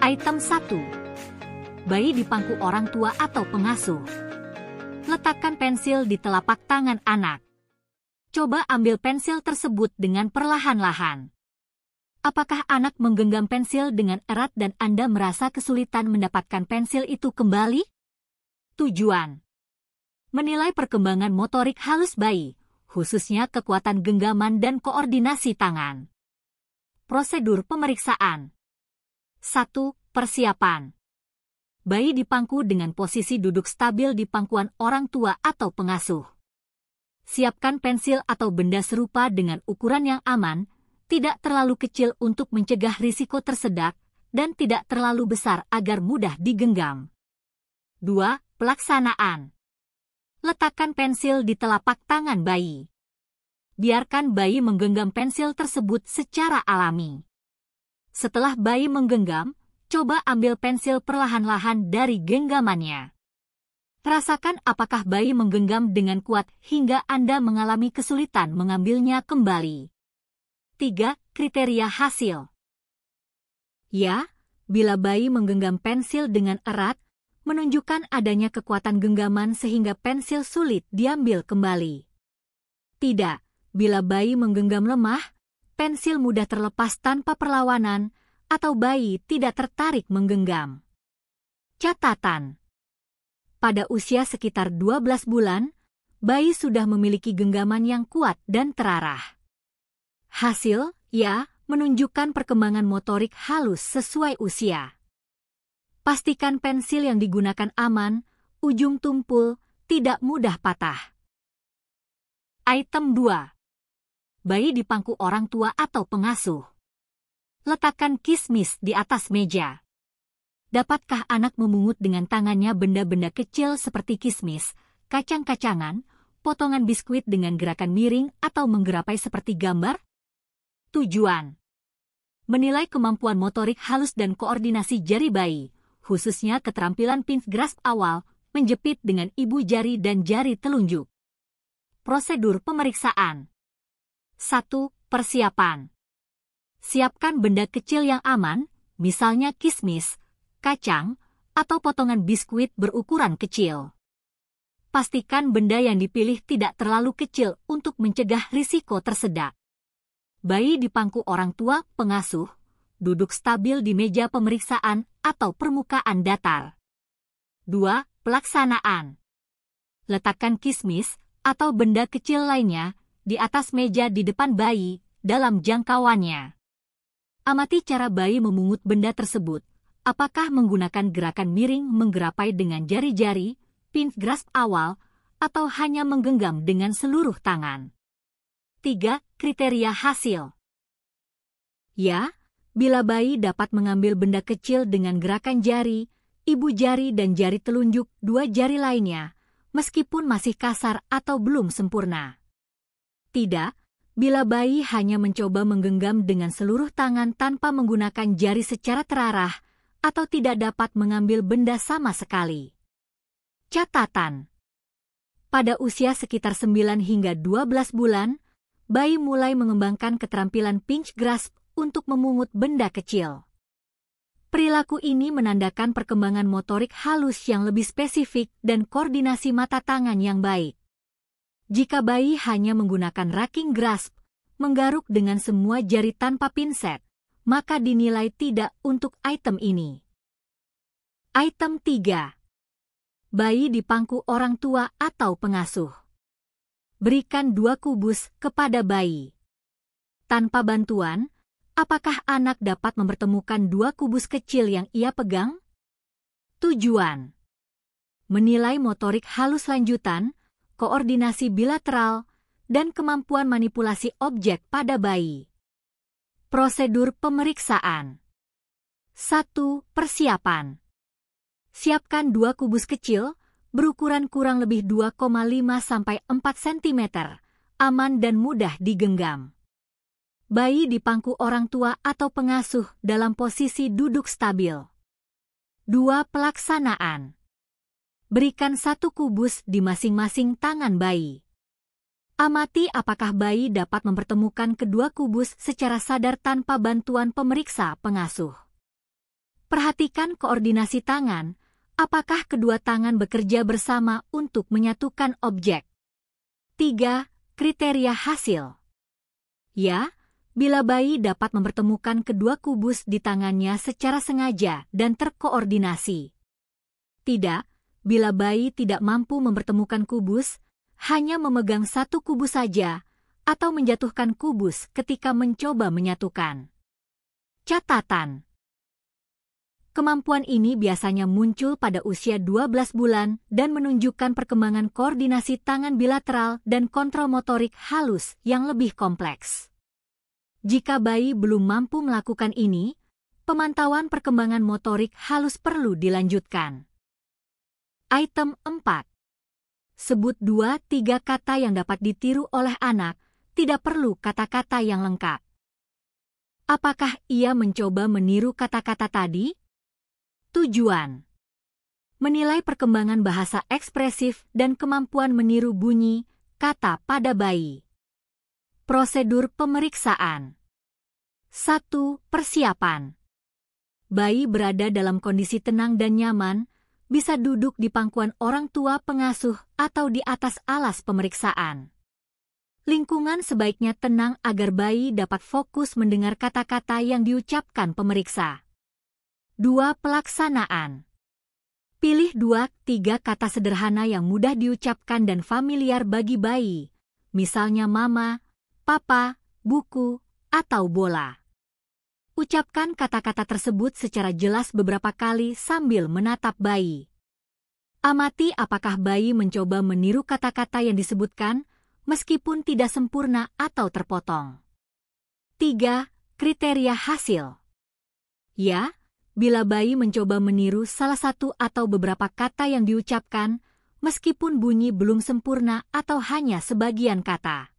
Item 1. Bayi di pangku orang tua atau pengasuh. Letakkan pensil di telapak tangan anak. Coba ambil pensil tersebut dengan perlahan-lahan. Apakah anak menggenggam pensil dengan erat dan Anda merasa kesulitan mendapatkan pensil itu kembali? Tujuan: menilai perkembangan motorik halus bayi, khususnya kekuatan genggaman dan koordinasi tangan. Prosedur pemeriksaan. 1. Persiapan. Bayi dipangku dengan posisi duduk stabil di pangkuan orang tua atau pengasuh. Siapkan pensil atau benda serupa dengan ukuran yang aman, tidak terlalu kecil untuk mencegah risiko tersedak, dan tidak terlalu besar agar mudah digenggam. 2. Pelaksanaan. Letakkan pensil di telapak tangan bayi. Biarkan bayi menggenggam pensil tersebut secara alami. Setelah bayi menggenggam, coba ambil pensil perlahan-lahan dari genggamannya. Rasakan apakah bayi menggenggam dengan kuat hingga Anda mengalami kesulitan mengambilnya kembali. 3. Kriteria hasil. Ya, bila bayi menggenggam pensil dengan erat, menunjukkan adanya kekuatan genggaman sehingga pensil sulit diambil kembali. Tidak, bila bayi menggenggam lemah, pensil mudah terlepas tanpa perlawanan, atau bayi tidak tertarik menggenggam. Catatan: pada usia sekitar 12 bulan, bayi sudah memiliki genggaman yang kuat dan terarah. Hasil, ya, menunjukkan perkembangan motorik halus sesuai usia. Pastikan pensil yang digunakan aman, ujung tumpul, tidak mudah patah. Item 2. Bayi di pangku orang tua atau pengasuh. Letakkan kismis di atas meja. Dapatkah anak memungut dengan tangannya benda-benda kecil seperti kismis, kacang-kacangan, potongan biskuit dengan gerakan miring atau menggerapai seperti gambar? Tujuan: menilai kemampuan motorik halus dan koordinasi jari bayi, khususnya keterampilan pinch grasp awal, menjepit dengan ibu jari dan jari telunjuk. Prosedur pemeriksaan. 1. Persiapan. Siapkan benda kecil yang aman, misalnya kismis, kacang, atau potongan biskuit berukuran kecil. Pastikan benda yang dipilih tidak terlalu kecil untuk mencegah risiko tersedak. Bayi di pangku orang tua pengasuh, duduk stabil di meja pemeriksaan atau permukaan datar. 2. Pelaksanaan. Letakkan kismis atau benda kecil lainnya di atas meja di depan bayi dalam jangkauannya. Amati cara bayi memungut benda tersebut, apakah menggunakan gerakan miring menggerapai dengan jari-jari, pinch grasp awal, atau hanya menggenggam dengan seluruh tangan. 3. Kriteria hasil. Ya, bila bayi dapat mengambil benda kecil dengan gerakan jari, ibu jari dan jari telunjuk dua jari lainnya, meskipun masih kasar atau belum sempurna. Tidak, bila bayi hanya mencoba menggenggam dengan seluruh tangan tanpa menggunakan jari secara terarah, atau tidak dapat mengambil benda sama sekali. Catatan: pada usia sekitar 9 hingga 12 bulan, bayi mulai mengembangkan keterampilan pinch grasp untuk memungut benda kecil. Perilaku ini menandakan perkembangan motorik halus yang lebih spesifik dan koordinasi mata tangan yang baik. Jika bayi hanya menggunakan racking grasp, menggaruk dengan semua jari tanpa pinset, maka dinilai tidak untuk item ini. Item 3. Bayi di pangku orang tua atau pengasuh. Berikan 2 kubus kepada bayi. Tanpa bantuan, apakah anak dapat mempertemukan 2 kubus kecil yang ia pegang? Tujuan: menilai motorik halus lanjutan, koordinasi bilateral, dan kemampuan manipulasi objek pada bayi. Prosedur pemeriksaan. 1. Persiapan. Siapkan 2 kubus kecil, berukuran kurang lebih 2,5–4 cm, aman dan mudah digenggam. Bayi di pangku orang tua atau pengasuh dalam posisi duduk stabil. 2. Pelaksanaan. Berikan 1 kubus di masing-masing tangan bayi. Amati apakah bayi dapat mempertemukan kedua kubus secara sadar tanpa bantuan pemeriksa pengasuh. Perhatikan koordinasi tangan. Apakah kedua tangan bekerja bersama untuk menyatukan objek? 3. Kriteria hasil. Ya, bila bayi dapat mempertemukan kedua kubus di tangannya secara sengaja dan terkoordinasi. Tidak, bila bayi tidak mampu mempertemukan kubus, hanya memegang satu kubus saja, atau menjatuhkan kubus ketika mencoba menyatukan. Catatan. Kemampuan ini biasanya muncul pada usia 12 bulan dan menunjukkan perkembangan koordinasi tangan bilateral dan kontrol motorik halus yang lebih kompleks. Jika bayi belum mampu melakukan ini, pemantauan perkembangan motorik halus perlu dilanjutkan. Item 4. Sebut 2-3 kata yang dapat ditiru oleh anak, tidak perlu kata-kata yang lengkap. Apakah ia mencoba meniru kata-kata tadi? Tujuan. Menilai perkembangan bahasa ekspresif dan kemampuan meniru bunyi kata pada bayi. Prosedur pemeriksaan. 1. Persiapan. Bayi berada dalam kondisi tenang dan nyaman, bisa duduk di pangkuan orang tua pengasuh atau di atas alas pemeriksaan. Lingkungan sebaiknya tenang agar bayi dapat fokus mendengar kata-kata yang diucapkan pemeriksa. 2. Pelaksanaan. Pilih 2-3 kata sederhana yang mudah diucapkan dan familiar bagi bayi, misalnya mama, papa, buku, atau bola. Ucapkan kata-kata tersebut secara jelas beberapa kali sambil menatap bayi. Amati apakah bayi mencoba meniru kata-kata yang disebutkan, meskipun tidak sempurna atau terpotong. 3. Kriteria hasil. Ya, bila bayi mencoba meniru salah satu atau beberapa kata yang diucapkan, meskipun bunyi belum sempurna atau hanya sebagian kata.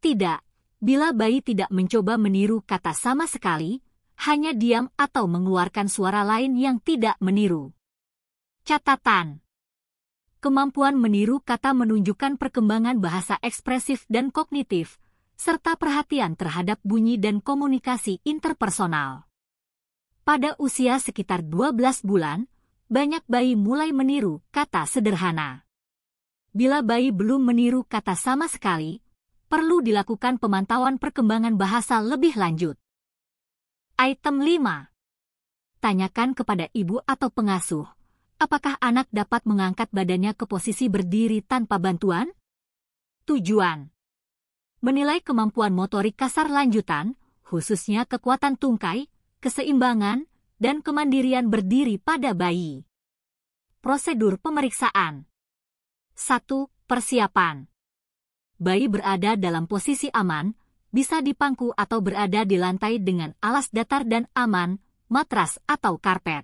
Tidak, bila bayi tidak mencoba meniru kata sama sekali, hanya diam atau mengeluarkan suara lain yang tidak meniru. Catatan. Kemampuan meniru kata menunjukkan perkembangan bahasa ekspresif dan kognitif, serta perhatian terhadap bunyi dan komunikasi interpersonal. Pada usia sekitar 12 bulan, banyak bayi mulai meniru kata sederhana. Bila bayi belum meniru kata sama sekali, perlu dilakukan pemantauan perkembangan bahasa lebih lanjut. Item 5. Tanyakan kepada ibu atau pengasuh, apakah anak dapat mengangkat badannya ke posisi berdiri tanpa bantuan? Tujuan. Menilai kemampuan motorik kasar lanjutan, khususnya kekuatan tungkai, keseimbangan, dan kemandirian berdiri pada bayi. Prosedur pemeriksaan. 1. Persiapan. Bayi berada dalam posisi aman, bisa di pangku atau berada di lantai dengan alas datar dan aman, matras atau karpet.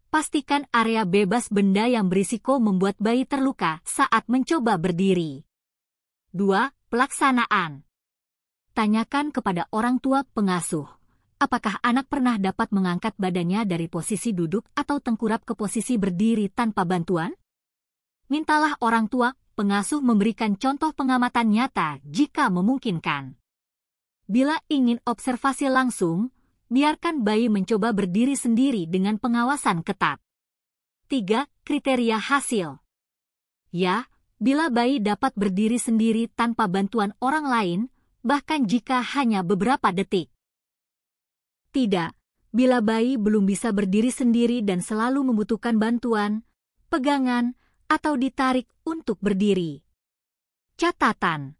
Pastikan area bebas benda yang berisiko membuat bayi terluka saat mencoba berdiri. 2. Pelaksanaan. Tanyakan kepada orang tua pengasuh, apakah anak pernah dapat mengangkat badannya dari posisi duduk atau tengkurap ke posisi berdiri tanpa bantuan? Mintalah orang tua pengasuh memberikan contoh pengamatan nyata jika memungkinkan. Bila ingin observasi langsung, biarkan bayi mencoba berdiri sendiri dengan pengawasan ketat. 3. Kriteria hasil. Ya, bila bayi dapat berdiri sendiri tanpa bantuan orang lain, bahkan jika hanya beberapa detik. Tidak, bila bayi belum bisa berdiri sendiri dan selalu membutuhkan bantuan, pegangan, atau ditarik untuk berdiri. Catatan.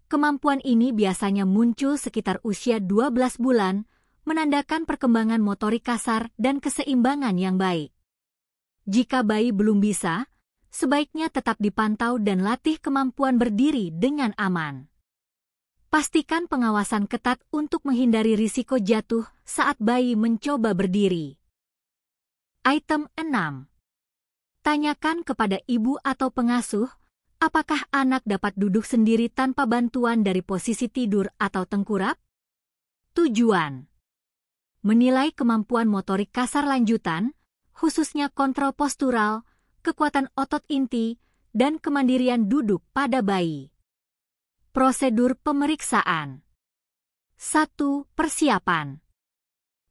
Kemampuan ini biasanya muncul sekitar usia 12 bulan, menandakan perkembangan motorik kasar dan keseimbangan yang baik. Jika bayi belum bisa, sebaiknya tetap dipantau dan latih kemampuan berdiri dengan aman. Pastikan pengawasan ketat untuk menghindari risiko jatuh saat bayi mencoba berdiri. Item 6. Tanyakan kepada ibu atau pengasuh, apakah anak dapat duduk sendiri tanpa bantuan dari posisi tidur atau tengkurap? Tujuan. Menilai kemampuan motorik kasar lanjutan, khususnya kontrol postural, kekuatan otot inti, dan kemandirian duduk pada bayi. Prosedur pemeriksaan. 1. Persiapan.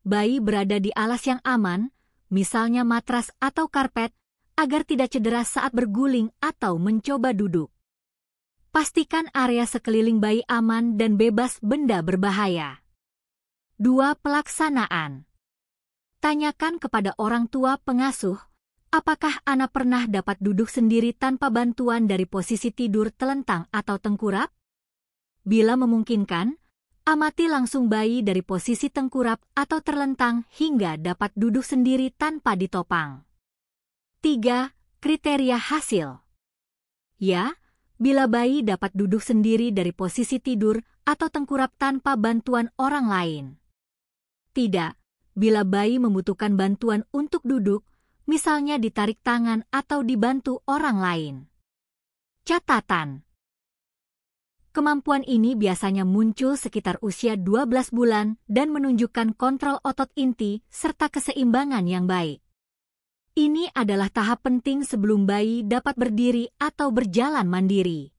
Bayi berada di alas yang aman, misalnya matras atau karpet, agar tidak cedera saat berguling atau mencoba duduk. Pastikan area sekeliling bayi aman dan bebas benda berbahaya. 2. Pelaksanaan. Tanyakan kepada orang tua pengasuh, apakah anak pernah dapat duduk sendiri tanpa bantuan dari posisi tidur telentang atau tengkurap? Bila memungkinkan, amati langsung bayi dari posisi tengkurap atau terlentang hingga dapat duduk sendiri tanpa ditopang. 3. Kriteria hasil. Ya, bila bayi dapat duduk sendiri dari posisi tidur atau tengkurap tanpa bantuan orang lain. Tidak, bila bayi membutuhkan bantuan untuk duduk, misalnya ditarik tangan atau dibantu orang lain. Catatan. Kemampuan ini biasanya muncul sekitar usia 12 bulan dan menunjukkan kontrol otot inti serta keseimbangan yang baik. Ini adalah tahap penting sebelum bayi dapat berdiri atau berjalan mandiri.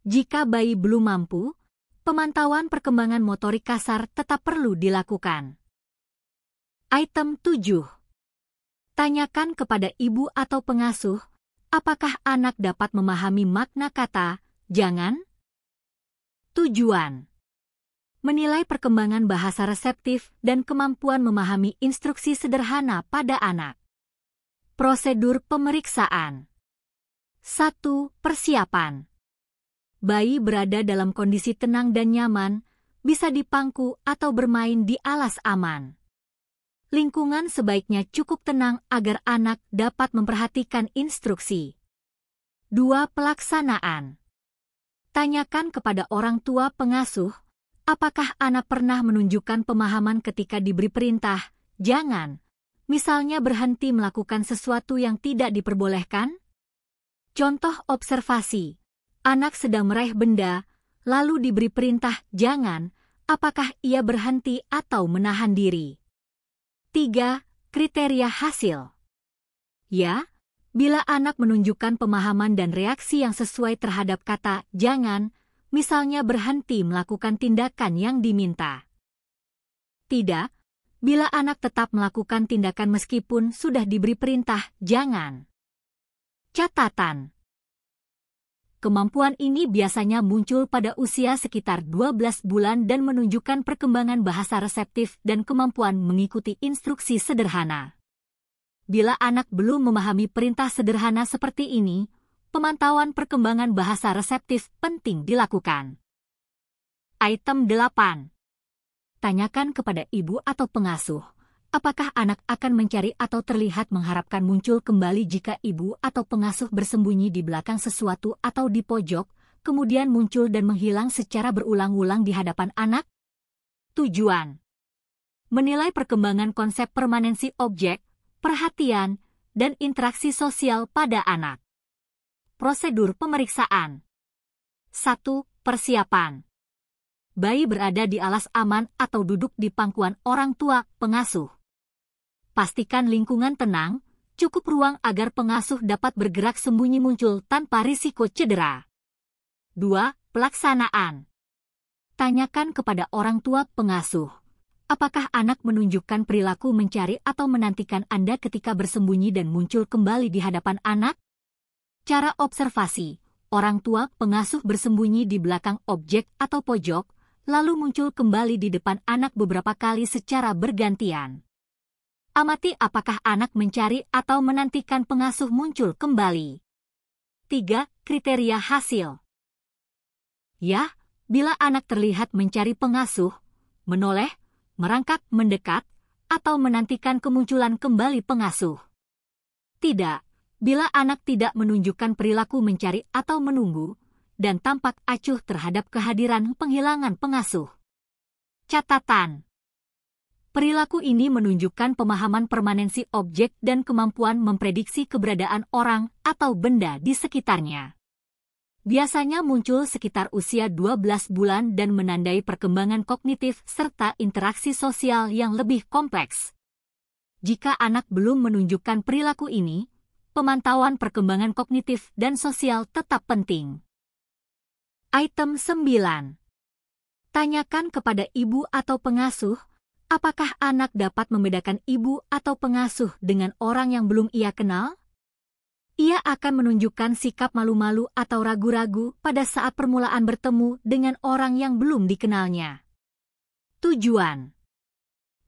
Jika bayi belum mampu, pemantauan perkembangan motorik kasar tetap perlu dilakukan. Item 7. Tanyakan kepada ibu atau pengasuh, apakah anak dapat memahami makna kata "jangan"? Tujuan. Menilai perkembangan bahasa reseptif dan kemampuan memahami instruksi sederhana pada anak. Prosedur pemeriksaan. 1. Persiapan. Bayi berada dalam kondisi tenang dan nyaman, bisa dipangku atau bermain di alas aman. Lingkungan sebaiknya cukup tenang agar anak dapat memperhatikan instruksi. 2. Pelaksanaan. Tanyakan kepada orang tua pengasuh, apakah anak pernah menunjukkan pemahaman ketika diberi perintah, "jangan", misalnya berhenti melakukan sesuatu yang tidak diperbolehkan? Contoh observasi. Anak sedang meraih benda, lalu diberi perintah "jangan", apakah ia berhenti atau menahan diri? 3. Kriteria hasil. Ya, bila anak menunjukkan pemahaman dan reaksi yang sesuai terhadap kata "jangan", misalnya berhenti melakukan tindakan yang diminta. Tidak, bila anak tetap melakukan tindakan meskipun sudah diberi perintah "jangan". Catatan. Kemampuan ini biasanya muncul pada usia sekitar 12 bulan dan menunjukkan perkembangan bahasa reseptif dan kemampuan mengikuti instruksi sederhana. Bila anak belum memahami perintah sederhana seperti ini, pemantauan perkembangan bahasa reseptif penting dilakukan. Item 8. Tanyakan kepada ibu atau pengasuh, apakah anak akan mencari atau terlihat mengharapkan muncul kembali jika ibu atau pengasuh bersembunyi di belakang sesuatu atau di pojok, kemudian muncul dan menghilang secara berulang-ulang di hadapan anak? Tujuan. Menilai perkembangan konsep permanensi objek, perhatian, dan interaksi sosial pada anak. Prosedur pemeriksaan. 1. Persiapan. Bayi berada di alas aman atau duduk di pangkuan orang tua pengasuh. Pastikan lingkungan tenang, cukup ruang agar pengasuh dapat bergerak sembunyi muncul tanpa risiko cedera. 2. Pelaksanaan. Tanyakan kepada orang tua pengasuh, apakah anak menunjukkan perilaku mencari atau menantikan Anda ketika bersembunyi dan muncul kembali di hadapan anak? Cara observasi, orang tua pengasuh bersembunyi di belakang objek atau pojok, lalu muncul kembali di depan anak beberapa kali secara bergantian. Amati apakah anak mencari atau menantikan pengasuh muncul kembali. 3. Kriteria hasil. Ya, bila anak terlihat mencari pengasuh, menoleh, merangkak mendekat, atau menantikan kemunculan kembali pengasuh. Tidak, bila anak tidak menunjukkan perilaku mencari atau menunggu, dan tampak acuh terhadap kehadiran penghilangan pengasuh. Catatan. Perilaku ini menunjukkan pemahaman permanensi objek dan kemampuan memprediksi keberadaan orang atau benda di sekitarnya. Biasanya muncul sekitar usia 12 bulan dan menandai perkembangan kognitif serta interaksi sosial yang lebih kompleks. Jika anak belum menunjukkan perilaku ini, pemantauan perkembangan kognitif dan sosial tetap penting. Item 9. Tanyakan kepada ibu atau pengasuh, Apakah anak dapat membedakan ibu atau pengasuh dengan orang yang belum ia kenal? Ia akan menunjukkan sikap malu-malu atau ragu-ragu pada saat permulaan bertemu dengan orang yang belum dikenalnya. Tujuan: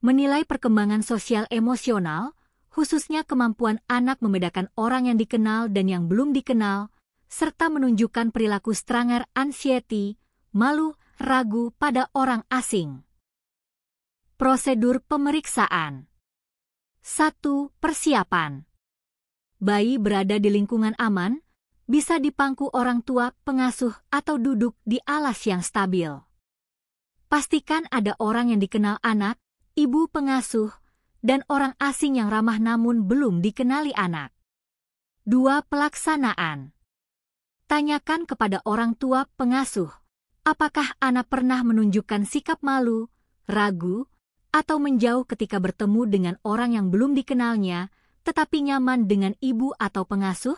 menilai perkembangan sosial emosional, khususnya kemampuan anak membedakan orang yang dikenal dan yang belum dikenal, serta menunjukkan perilaku stranger anxiety, malu, ragu pada orang asing. Prosedur pemeriksaan. 1. Persiapan. Bayi berada di lingkungan aman, bisa dipangku orang tua, pengasuh, atau duduk di alas yang stabil. Pastikan ada orang yang dikenal anak, ibu pengasuh, dan orang asing yang ramah namun belum dikenali anak. 2. Pelaksanaan. Tanyakan kepada orang tua pengasuh, apakah anak pernah menunjukkan sikap malu, ragu, atau menjauh ketika bertemu dengan orang yang belum dikenalnya, tetapi nyaman dengan ibu atau pengasuh?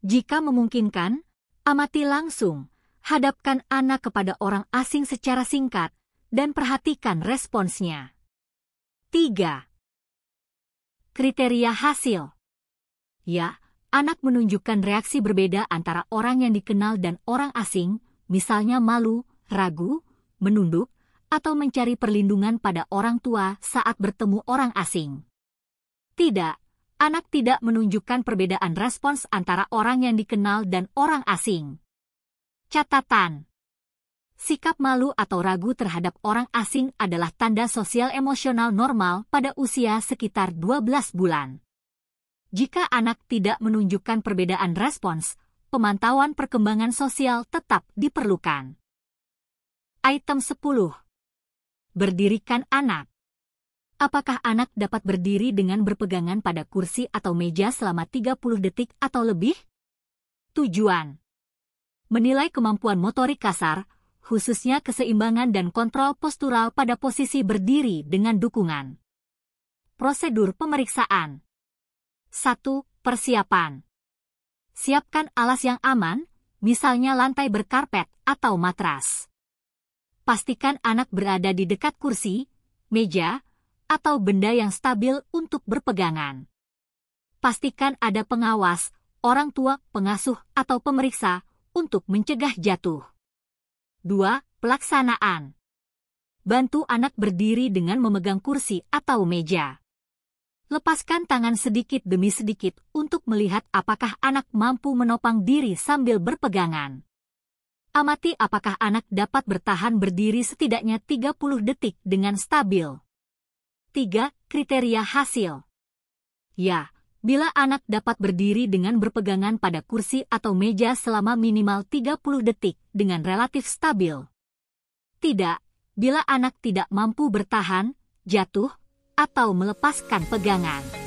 Jika memungkinkan, amati langsung, hadapkan anak kepada orang asing secara singkat, dan perhatikan responsnya. 3. Kriteria hasil. Ya, anak menunjukkan reaksi berbeda antara orang yang dikenal dan orang asing, misalnya malu, ragu, menunduk, atau mencari perlindungan pada orang tua saat bertemu orang asing. Tidak, anak tidak menunjukkan perbedaan respons antara orang yang dikenal dan orang asing. Catatan: sikap malu atau ragu terhadap orang asing adalah tanda sosial emosional normal pada usia sekitar 12 bulan. Jika anak tidak menunjukkan perbedaan respons, pemantauan perkembangan sosial tetap diperlukan. Item 10. Berdirikan anak. Apakah anak dapat berdiri dengan berpegangan pada kursi atau meja selama 30 detik atau lebih? Tujuan: menilai kemampuan motorik kasar, khususnya keseimbangan dan kontrol postural pada posisi berdiri dengan dukungan. Prosedur pemeriksaan. 1. Persiapan. Siapkan alas yang aman, misalnya lantai berkarpet atau matras. Pastikan anak berada di dekat kursi, meja, atau benda yang stabil untuk berpegangan. Pastikan ada pengawas, orang tua, pengasuh, atau pemeriksa untuk mencegah jatuh. 2. Pelaksanaan. Bantu anak berdiri dengan memegang kursi atau meja. Lepaskan tangan sedikit demi sedikit untuk melihat apakah anak mampu menopang diri sambil berpegangan. Amati apakah anak dapat bertahan berdiri setidaknya 30 detik dengan stabil. 3. Kriteria hasil. Ya, bila anak dapat berdiri dengan berpegangan pada kursi atau meja selama minimal 30 detik dengan relatif stabil. Tidak, bila anak tidak mampu bertahan, jatuh, atau melepaskan pegangan.